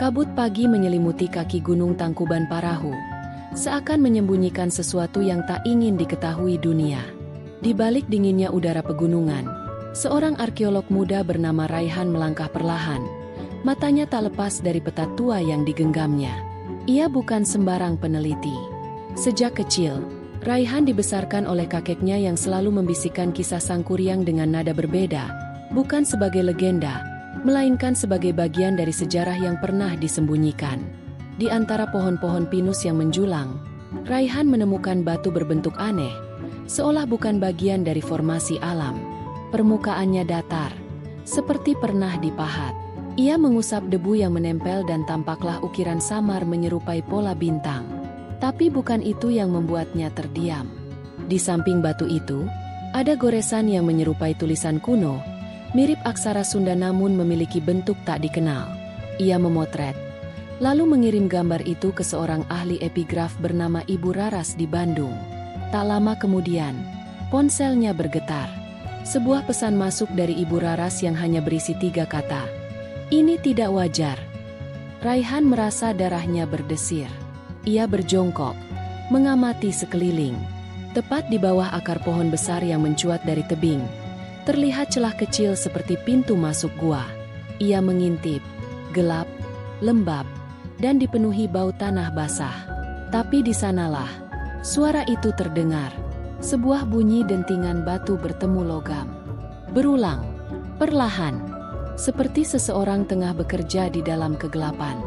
Kabut pagi menyelimuti kaki Gunung Tangkuban Parahu, seakan menyembunyikan sesuatu yang tak ingin diketahui dunia. Di balik dinginnya udara pegunungan, seorang arkeolog muda bernama Raihan melangkah perlahan. Matanya tak lepas dari peta tua yang digenggamnya. Ia bukan sembarang peneliti. Sejak kecil, Raihan dibesarkan oleh kakeknya yang selalu membisikkan kisah Sang Kuryang dengan nada berbeda, bukan sebagai legenda, melainkan sebagai bagian dari sejarah yang pernah disembunyikan. Di antara pohon-pohon pinus yang menjulang, Raihan menemukan batu berbentuk aneh, seolah bukan bagian dari formasi alam. Permukaannya datar, seperti pernah dipahat. Ia mengusap debu yang menempel dan tampaklah ukiran samar menyerupai pola bintang. Tapi bukan itu yang membuatnya terdiam. Di samping batu itu, ada goresan yang menyerupai tulisan kuno, mirip aksara Sunda namun memiliki bentuk tak dikenal. Ia memotret, lalu mengirim gambar itu ke seorang ahli epigraf bernama Ibu Raras di Bandung. Tak lama kemudian, ponselnya bergetar. Sebuah pesan masuk dari Ibu Raras yang hanya berisi 3 kata. Ini tidak wajar. Raihan merasa darahnya berdesir. Ia berjongkok, mengamati sekeliling. Tepat di bawah akar pohon besar yang mencuat dari tebing, terlihat celah kecil seperti pintu masuk gua. Ia mengintip, gelap, lembab, dan dipenuhi bau tanah basah. Tapi di sanalah, suara itu terdengar. Sebuah bunyi dentingan batu bertemu logam. Berulang, perlahan, seperti seseorang tengah bekerja di dalam kegelapan.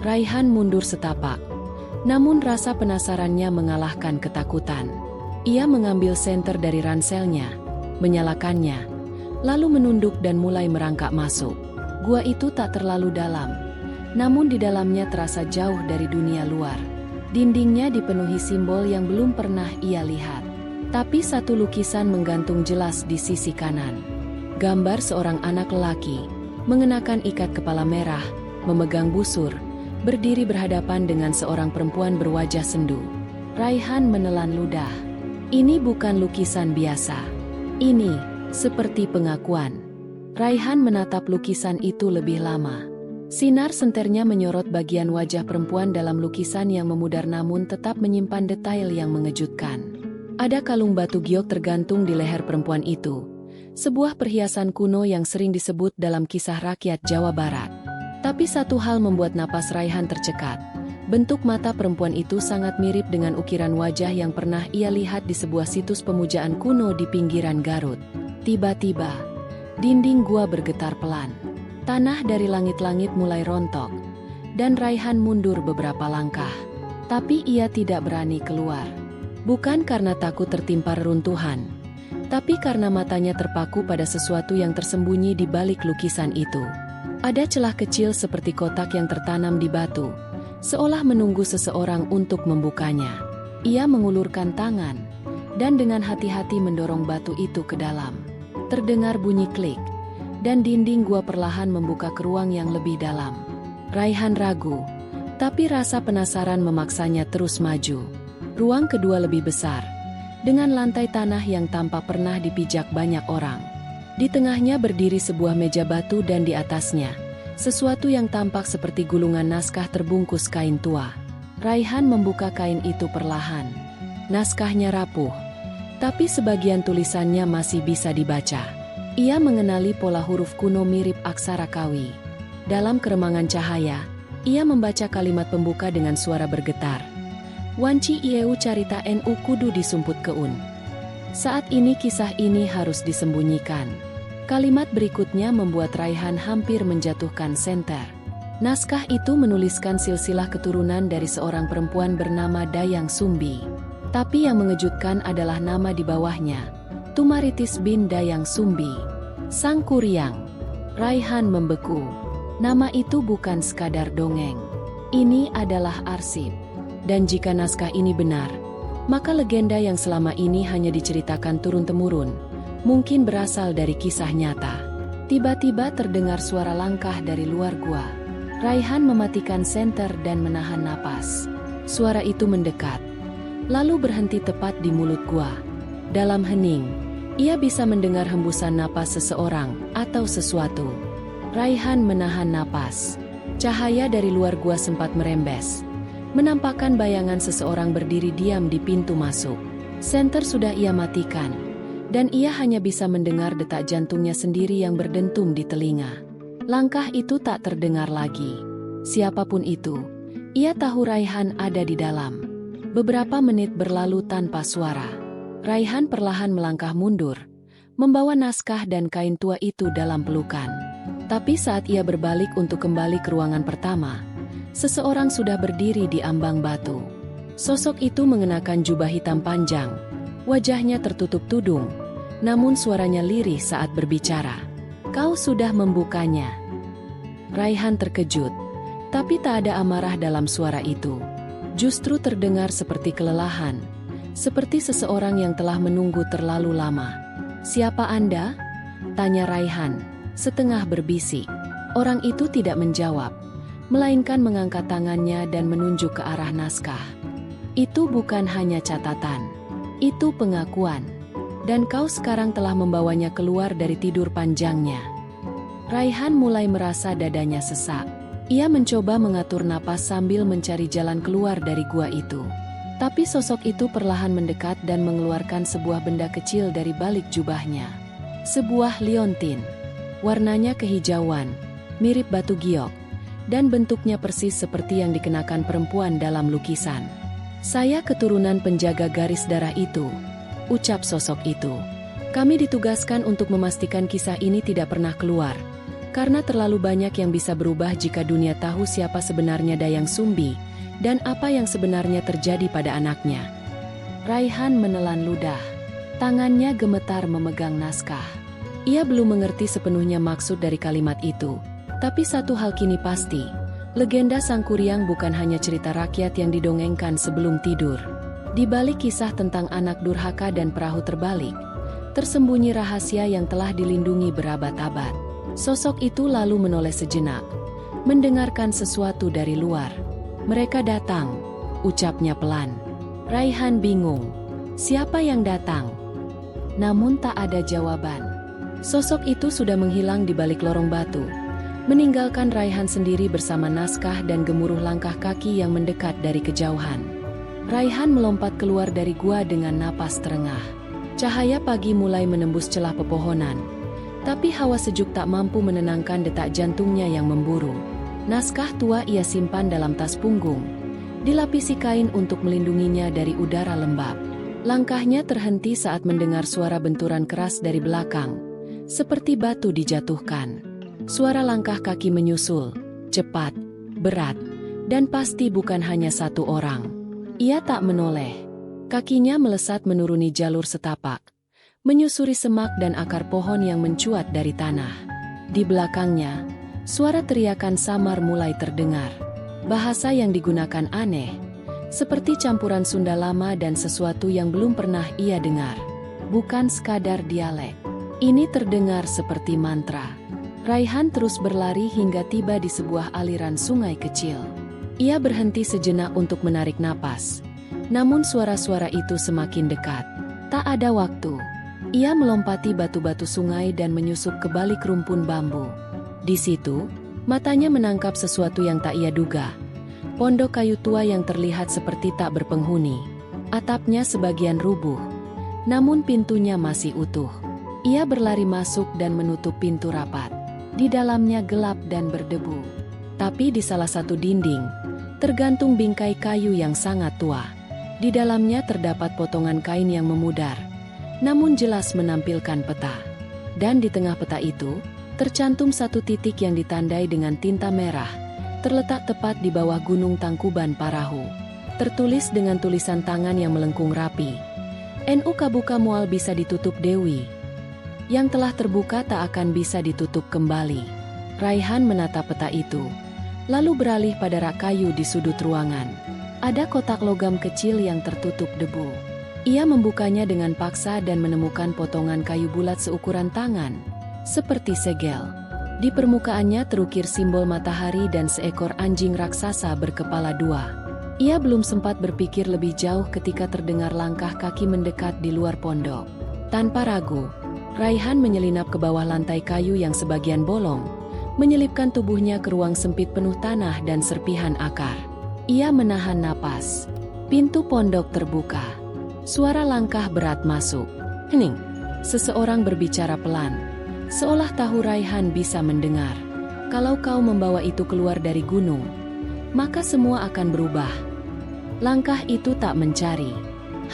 Raihan mundur setapak, namun rasa penasarannya mengalahkan ketakutan. Ia mengambil senter dari ranselnya, menyalakannya, lalu menunduk dan mulai merangkak masuk. Gua itu tak terlalu dalam, namun di dalamnya terasa jauh dari dunia luar. Dindingnya dipenuhi simbol yang belum pernah ia lihat. Tapi satu lukisan menggantung jelas di sisi kanan. Gambar seorang anak lelaki, mengenakan ikat kepala merah, memegang busur, berdiri berhadapan dengan seorang perempuan berwajah sendu. Raihan menelan ludah. Ini bukan lukisan biasa. Ini seperti pengakuan. Raihan menatap lukisan itu lebih lama. Sinar senternya menyorot bagian wajah perempuan dalam lukisan yang memudar namun tetap menyimpan detail yang mengejutkan. Ada kalung batu giok tergantung di leher perempuan itu. Sebuah perhiasan kuno yang sering disebut dalam kisah rakyat Jawa Barat. Tapi satu hal membuat napas Raihan tercekat. Bentuk mata perempuan itu sangat mirip dengan ukiran wajah yang pernah ia lihat di sebuah situs pemujaan kuno di pinggiran Garut. Tiba-tiba, dinding gua bergetar pelan. Tanah dari langit-langit mulai rontok, dan Raihan mundur beberapa langkah. Tapi ia tidak berani keluar. Bukan karena takut tertimpa reruntuhan, tapi karena matanya terpaku pada sesuatu yang tersembunyi di balik lukisan itu. Ada celah kecil seperti kotak yang tertanam di batu, seolah menunggu seseorang untuk membukanya. Ia mengulurkan tangan, dan dengan hati-hati mendorong batu itu ke dalam. Terdengar bunyi klik, dan dinding gua perlahan membuka ke ruang yang lebih dalam. Raihan ragu, tapi rasa penasaran memaksanya terus maju. Ruang kedua lebih besar, dengan lantai tanah yang tampak pernah dipijak banyak orang. Di tengahnya berdiri sebuah meja batu dan di atasnya, sesuatu yang tampak seperti gulungan naskah terbungkus kain tua. Raihan membuka kain itu perlahan. Naskahnya rapuh, tapi sebagian tulisannya masih bisa dibaca. Ia mengenali pola huruf kuno mirip aksara Kawi. Dalam keremangan cahaya, ia membaca kalimat pembuka dengan suara bergetar. Wanci ieu carita nu kudu disumput keun. Saat ini kisah ini harus disembunyikan. Kalimat berikutnya membuat Raihan hampir menjatuhkan senter. Naskah itu menuliskan silsilah keturunan dari seorang perempuan bernama Dayang Sumbi. Tapi yang mengejutkan adalah nama di bawahnya, Tumaritis bin Dayang Sumbi, Sang Kuryang. Raihan membeku. Nama itu bukan sekadar dongeng. Ini adalah arsip. Dan jika naskah ini benar, maka legenda yang selama ini hanya diceritakan turun-temurun, mungkin berasal dari kisah nyata. Tiba-tiba terdengar suara langkah dari luar gua. Raihan mematikan senter dan menahan napas. Suara itu mendekat, lalu berhenti tepat di mulut gua. Dalam hening, ia bisa mendengar hembusan napas seseorang atau sesuatu. Raihan menahan napas. Cahaya dari luar gua sempat merembes, menampakkan bayangan seseorang berdiri diam di pintu masuk. Senter sudah ia matikan, dan ia hanya bisa mendengar detak jantungnya sendiri yang berdentum di telinga. Langkah itu tak terdengar lagi. Siapapun itu, ia tahu Raihan ada di dalam. Beberapa menit berlalu tanpa suara. Raihan perlahan melangkah mundur, membawa naskah dan kain tua itu dalam pelukan. Tapi saat ia berbalik untuk kembali ke ruangan pertama, seseorang sudah berdiri di ambang batu. Sosok itu mengenakan jubah hitam panjang, wajahnya tertutup tudung, namun suaranya lirih saat berbicara. "Kau sudah membukanya." Raihan terkejut, tapi tak ada amarah dalam suara itu. Justru terdengar seperti kelelahan, seperti seseorang yang telah menunggu terlalu lama. "Siapa Anda?" tanya Raihan, setengah berbisik. Orang itu tidak menjawab, melainkan mengangkat tangannya dan menunjuk ke arah naskah. "Itu bukan hanya catatan, itu pengakuan. Dan kau sekarang telah membawanya keluar dari tidur panjangnya." Raihan mulai merasa dadanya sesak. Ia mencoba mengatur napas sambil mencari jalan keluar dari gua itu. Tapi sosok itu perlahan mendekat dan mengeluarkan sebuah benda kecil dari balik jubahnya. Sebuah liontin. Warnanya kehijauan, mirip batu giok, dan bentuknya persis seperti yang dikenakan perempuan dalam lukisan. "Saya keturunan penjaga garis darah itu," ucap sosok itu. "Kami ditugaskan untuk memastikan kisah ini tidak pernah keluar. Karena terlalu banyak yang bisa berubah jika dunia tahu siapa sebenarnya Dayang Sumbi dan apa yang sebenarnya terjadi pada anaknya." Raihan menelan ludah. Tangannya gemetar memegang naskah. Ia belum mengerti sepenuhnya maksud dari kalimat itu. Tapi satu hal kini pasti, legenda Sang Kuryang bukan hanya cerita rakyat yang didongengkan sebelum tidur. Di balik kisah tentang anak durhaka dan perahu terbalik, tersembunyi rahasia yang telah dilindungi berabad-abad. Sosok itu lalu menoleh sejenak, mendengarkan sesuatu dari luar. "Mereka datang," ucapnya pelan. Raihan bingung. Siapa yang datang? Namun tak ada jawaban. Sosok itu sudah menghilang di balik lorong batu, meninggalkan Raihan sendiri bersama naskah dan gemuruh langkah kaki yang mendekat dari kejauhan. Raihan melompat keluar dari gua dengan napas terengah. Cahaya pagi mulai menembus celah pepohonan, tapi hawa sejuk tak mampu menenangkan detak jantungnya yang memburu. Naskah tua ia simpan dalam tas punggung, dilapisi kain untuk melindunginya dari udara lembab. Langkahnya terhenti saat mendengar suara benturan keras dari belakang, seperti batu dijatuhkan. Suara langkah kaki menyusul, cepat, berat, dan pasti bukan hanya satu orang. Ia tak menoleh. Kakinya melesat menuruni jalur setapak, menyusuri semak dan akar pohon yang mencuat dari tanah. Di belakangnya, suara teriakan samar mulai terdengar. Bahasa yang digunakan aneh, seperti campuran Sunda lama dan sesuatu yang belum pernah ia dengar. Bukan sekadar dialek. Ini terdengar seperti mantra. Raihan terus berlari hingga tiba di sebuah aliran sungai kecil. Ia berhenti sejenak untuk menarik napas. Namun suara-suara itu semakin dekat. Tak ada waktu. Ia melompati batu-batu sungai dan menyusup ke balik rumpun bambu. Di situ, matanya menangkap sesuatu yang tak ia duga. Pondok kayu tua yang terlihat seperti tak berpenghuni. Atapnya sebagian rubuh, namun pintunya masih utuh. Ia berlari masuk dan menutup pintu rapat. Di dalamnya gelap dan berdebu. Tapi di salah satu dinding, tergantung bingkai kayu yang sangat tua. Di dalamnya terdapat potongan kain yang memudar, namun jelas menampilkan peta. Dan di tengah peta itu, tercantum satu titik yang ditandai dengan tinta merah, terletak tepat di bawah Gunung Tangkuban Parahu. Tertulis dengan tulisan tangan yang melengkung rapi. "NU Kabuka Mual bisa ditutup Dewi. Yang telah terbuka tak akan bisa ditutup kembali." Raihan menatap peta itu, lalu beralih pada rak kayu di sudut ruangan. Ada kotak logam kecil yang tertutup debu. Ia membukanya dengan paksa dan menemukan potongan kayu bulat seukuran tangan, seperti segel. Di permukaannya terukir simbol matahari dan seekor anjing raksasa berkepala dua. Ia belum sempat berpikir lebih jauh ketika terdengar langkah kaki mendekat di luar pondok. Tanpa ragu, Raihan menyelinap ke bawah lantai kayu yang sebagian bolong, menyelipkan tubuhnya ke ruang sempit penuh tanah dan serpihan akar. Ia menahan napas. Pintu pondok terbuka. Suara langkah berat masuk. Hening. Seseorang berbicara pelan, seolah tahu Raihan bisa mendengar. Kalau kau membawa itu keluar dari gunung, maka semua akan berubah. Langkah itu tak mencari,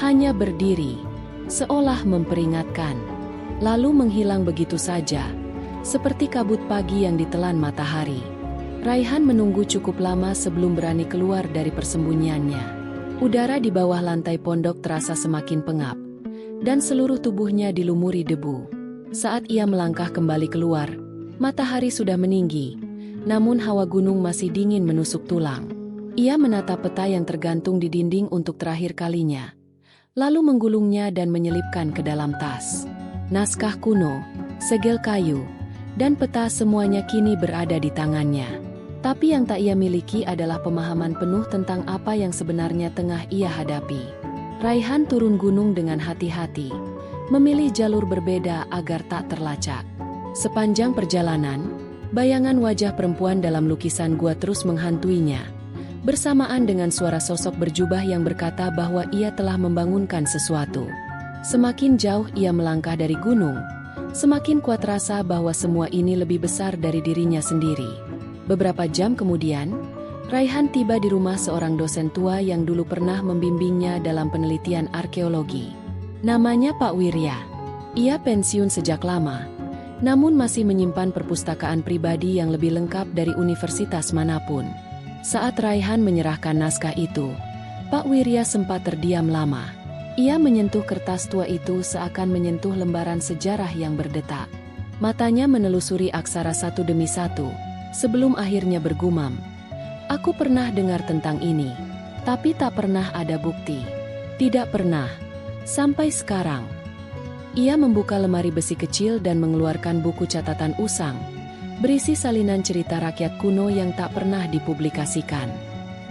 hanya berdiri, seolah memperingatkan. Lalu menghilang begitu saja, seperti kabut pagi yang ditelan matahari. Raihan menunggu cukup lama sebelum berani keluar dari persembunyiannya. Udara di bawah lantai pondok terasa semakin pengap, dan seluruh tubuhnya dilumuri debu. Saat ia melangkah kembali keluar, matahari sudah meninggi, namun hawa gunung masih dingin menusuk tulang. Ia menatap peta yang tergantung di dinding untuk terakhir kalinya, lalu menggulungnya dan menyelipkan ke dalam tas. Naskah kuno, segel kayu, dan peta semuanya kini berada di tangannya. Tapi yang tak ia miliki adalah pemahaman penuh tentang apa yang sebenarnya tengah ia hadapi. Raihan turun gunung dengan hati-hati, memilih jalur berbeda agar tak terlacak. Sepanjang perjalanan, bayangan wajah perempuan dalam lukisan gua terus menghantuinya, bersamaan dengan suara sosok berjubah yang berkata bahwa ia telah membangunkan sesuatu. Semakin jauh ia melangkah dari gunung, semakin kuat rasa bahwa semua ini lebih besar dari dirinya sendiri. Beberapa jam kemudian, Raihan tiba di rumah seorang dosen tua yang dulu pernah membimbingnya dalam penelitian arkeologi. Namanya Pak Wirya. Ia pensiun sejak lama, namun masih menyimpan perpustakaan pribadi yang lebih lengkap dari universitas manapun. Saat Raihan menyerahkan naskah itu, Pak Wirya sempat terdiam lama. Ia menyentuh kertas tua itu seakan menyentuh lembaran sejarah yang berdetak. Matanya menelusuri aksara satu demi satu, sebelum akhirnya bergumam, "Aku pernah dengar tentang ini, tapi tak pernah ada bukti. Tidak pernah. Sampai sekarang." Ia membuka lemari besi kecil dan mengeluarkan buku catatan usang, berisi salinan cerita rakyat kuno yang tak pernah dipublikasikan.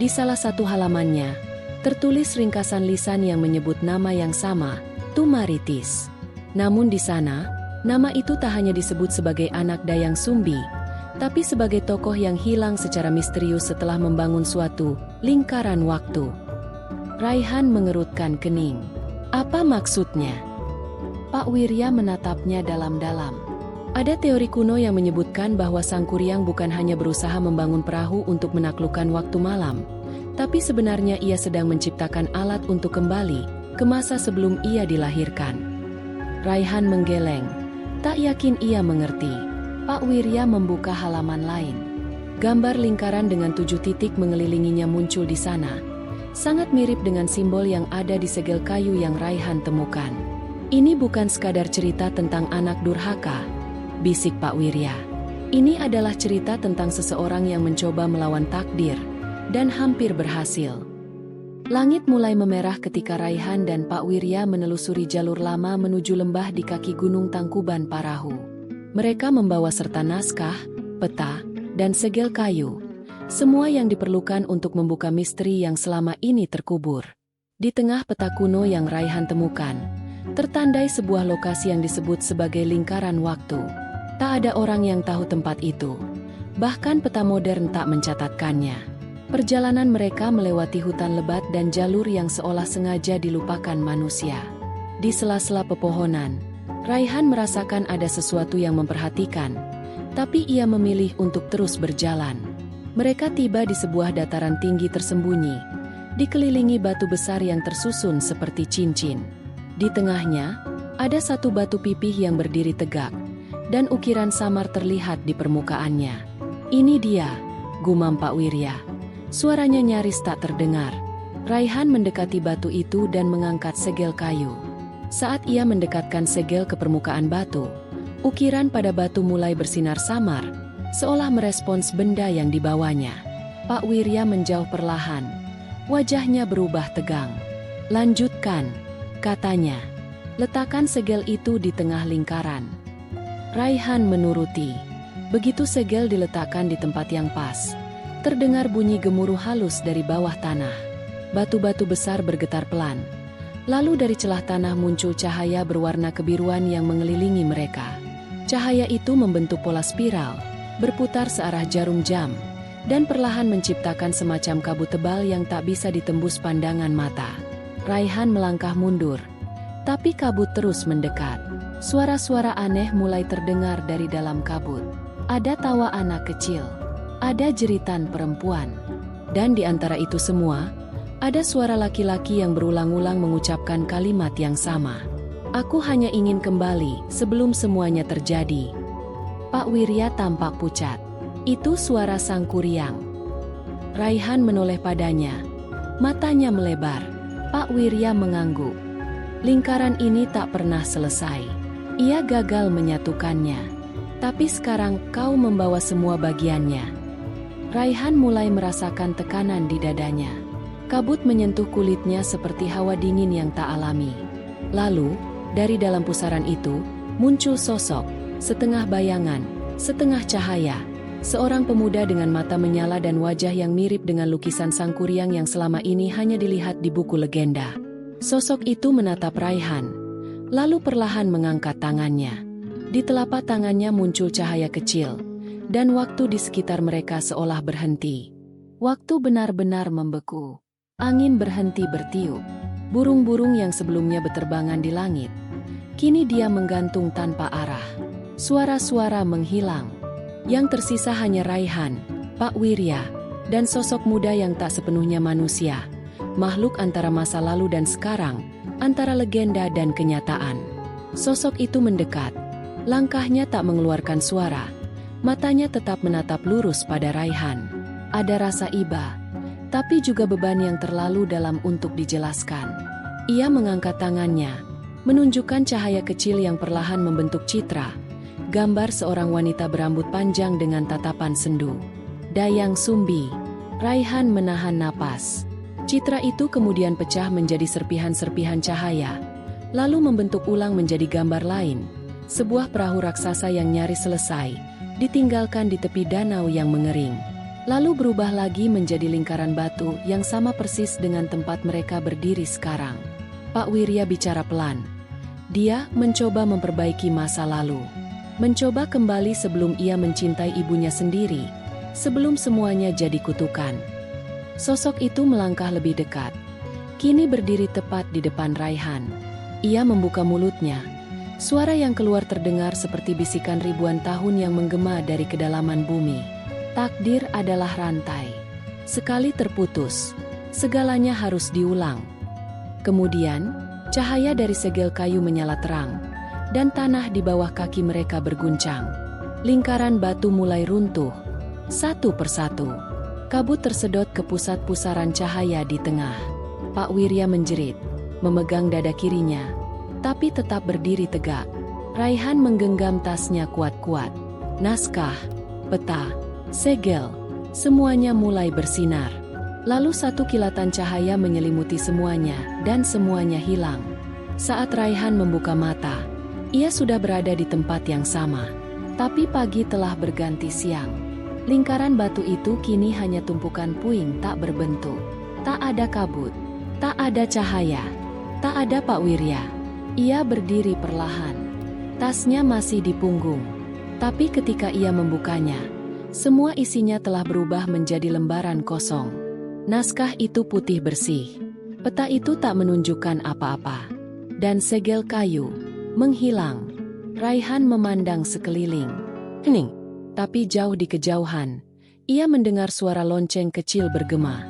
Di salah satu halamannya, tertulis ringkasan lisan yang menyebut nama yang sama, Tumaritis. Namun di sana, nama itu tak hanya disebut sebagai anak Dayang Sumbi, tapi sebagai tokoh yang hilang secara misterius setelah membangun suatu lingkaran waktu. Raihan mengerutkan kening. Apa maksudnya? Pak Wirya menatapnya dalam-dalam. Ada teori kuno yang menyebutkan bahwa Sang Kuryang bukan hanya berusaha membangun perahu untuk menaklukkan waktu malam, tapi sebenarnya ia sedang menciptakan alat untuk kembali ke masa sebelum ia dilahirkan. Raihan menggeleng, tak yakin ia mengerti. Pak Wirya membuka halaman lain. Gambar lingkaran dengan 7 titik mengelilinginya muncul di sana. Sangat mirip dengan simbol yang ada di segel kayu yang Raihan temukan. "Ini bukan sekadar cerita tentang anak durhaka," bisik Pak Wirya. "Ini adalah cerita tentang seseorang yang mencoba melawan takdir dan hampir berhasil." Langit mulai memerah ketika Raihan dan Pak Wirya menelusuri jalur lama menuju lembah di kaki Gunung Tangkuban Parahu. Mereka membawa serta naskah, peta, dan segel kayu, semua yang diperlukan untuk membuka misteri yang selama ini terkubur. Di tengah peta kuno yang Raihan temukan, tertandai sebuah lokasi yang disebut sebagai lingkaran waktu. Tak ada orang yang tahu tempat itu, bahkan peta modern tak mencatatkannya. Perjalanan mereka melewati hutan lebat dan jalur yang seolah sengaja dilupakan manusia. Di sela-sela pepohonan, Raihan merasakan ada sesuatu yang memperhatikan, tapi ia memilih untuk terus berjalan. Mereka tiba di sebuah dataran tinggi tersembunyi, dikelilingi batu besar yang tersusun seperti cincin. Di tengahnya, ada satu batu pipih yang berdiri tegak, dan ukiran samar terlihat di permukaannya. "Ini dia," gumam Pak Wirya. Suaranya nyaris tak terdengar. Raihan mendekati batu itu dan mengangkat segel kayu. Saat ia mendekatkan segel ke permukaan batu, ukiran pada batu mulai bersinar samar, seolah merespons benda yang dibawanya. Pak Wirya menjauh perlahan. Wajahnya berubah tegang. "Lanjutkan," katanya. "Letakkan segel itu di tengah lingkaran." Raihan menuruti. Begitu segel diletakkan di tempat yang pas, terdengar bunyi gemuruh halus dari bawah tanah. Batu-batu besar bergetar pelan. Lalu dari celah tanah muncul cahaya berwarna kebiruan yang mengelilingi mereka. Cahaya itu membentuk pola spiral, berputar searah jarum jam, dan perlahan menciptakan semacam kabut tebal yang tak bisa ditembus pandangan mata. Raihan melangkah mundur, tapi kabut terus mendekat. Suara-suara aneh mulai terdengar dari dalam kabut. Ada tawa anak kecil, ada jeritan perempuan, dan di antara itu semua, ada suara laki-laki yang berulang-ulang mengucapkan kalimat yang sama. "Aku hanya ingin kembali sebelum semuanya terjadi." Pak Wirya tampak pucat. Itu suara Sang Kuryang. Raihan menoleh padanya. Matanya melebar. Pak Wirya mengangguk. Lingkaran ini tak pernah selesai. Ia gagal menyatukannya. Tapi sekarang kau membawa semua bagiannya. Raihan mulai merasakan tekanan di dadanya. Kabut menyentuh kulitnya seperti hawa dingin yang tak alami. Lalu, dari dalam pusaran itu, muncul sosok, setengah bayangan, setengah cahaya. Seorang pemuda dengan mata menyala dan wajah yang mirip dengan lukisan Sang Kuryang yang selama ini hanya dilihat di buku legenda. Sosok itu menatap Raihan, lalu perlahan mengangkat tangannya. Di telapak tangannya muncul cahaya kecil, dan waktu di sekitar mereka seolah berhenti. Waktu benar-benar membeku. Angin berhenti bertiup. Burung-burung yang sebelumnya berterbangan di langit, kini dia menggantung tanpa arah. Suara-suara menghilang. Yang tersisa hanya Raihan, Pak Wirya, dan sosok muda yang tak sepenuhnya manusia. Makhluk antara masa lalu dan sekarang, antara legenda dan kenyataan. Sosok itu mendekat. Langkahnya tak mengeluarkan suara. Matanya tetap menatap lurus pada Raihan. Ada rasa iba, tapi juga beban yang terlalu dalam untuk dijelaskan. Ia mengangkat tangannya, menunjukkan cahaya kecil yang perlahan membentuk citra. Gambar seorang wanita berambut panjang dengan tatapan sendu. Dayang Sumbi. Raihan menahan napas. Citra itu kemudian pecah menjadi serpihan-serpihan cahaya, lalu membentuk ulang menjadi gambar lain. Sebuah perahu raksasa yang nyaris selesai, ditinggalkan di tepi danau yang mengering. Lalu berubah lagi menjadi lingkaran batu yang sama persis dengan tempat mereka berdiri sekarang. Pak Wirya bicara pelan. Dia mencoba memperbaiki masa lalu. Mencoba kembali sebelum ia mencintai ibunya sendiri, sebelum semuanya jadi kutukan. Sosok itu melangkah lebih dekat. Kini berdiri tepat di depan Raihan. Ia membuka mulutnya. Suara yang keluar terdengar seperti bisikan ribuan tahun yang menggema dari kedalaman bumi. Takdir adalah rantai. Sekali terputus, segalanya harus diulang. Kemudian, cahaya dari segel kayu menyala terang, dan tanah di bawah kaki mereka berguncang. Lingkaran batu mulai runtuh, satu persatu. Kabut tersedot ke pusat pusaran cahaya di tengah. Pak Wirya menjerit, memegang dada kirinya, tapi tetap berdiri tegak. Raihan menggenggam tasnya kuat-kuat. Naskah, peta, segel, semuanya mulai bersinar. Lalu satu kilatan cahaya menyelimuti semuanya, dan semuanya hilang. Saat Raihan membuka mata, ia sudah berada di tempat yang sama. Tapi pagi telah berganti siang. Lingkaran batu itu kini hanya tumpukan puing tak berbentuk. Tak ada kabut, tak ada cahaya, tak ada Pak Wirya. Ia berdiri perlahan. Tasnya masih di punggung. Tapi ketika ia membukanya, semua isinya telah berubah menjadi lembaran kosong. Naskah itu putih bersih. Peta itu tak menunjukkan apa-apa. Dan segel kayu menghilang. Raihan memandang sekeliling. Hening. Tapi jauh di kejauhan, ia mendengar suara lonceng kecil bergema.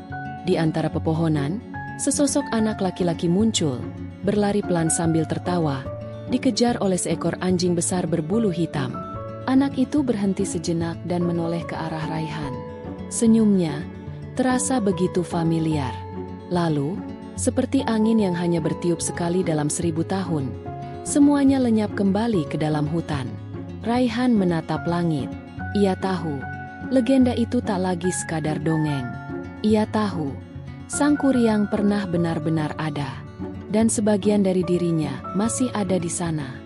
Di antara pepohonan, sesosok anak laki-laki muncul, berlari pelan sambil tertawa, dikejar oleh seekor anjing besar berbulu hitam. Anak itu berhenti sejenak dan menoleh ke arah Raihan. Senyumnya terasa begitu familiar. Lalu, seperti angin yang hanya bertiup sekali dalam 1000 tahun, semuanya lenyap kembali ke dalam hutan. Raihan menatap langit. Ia tahu, legenda itu tak lagi sekadar dongeng. Ia tahu, Sang Kuryang pernah benar-benar ada, dan sebagian dari dirinya masih ada di sana.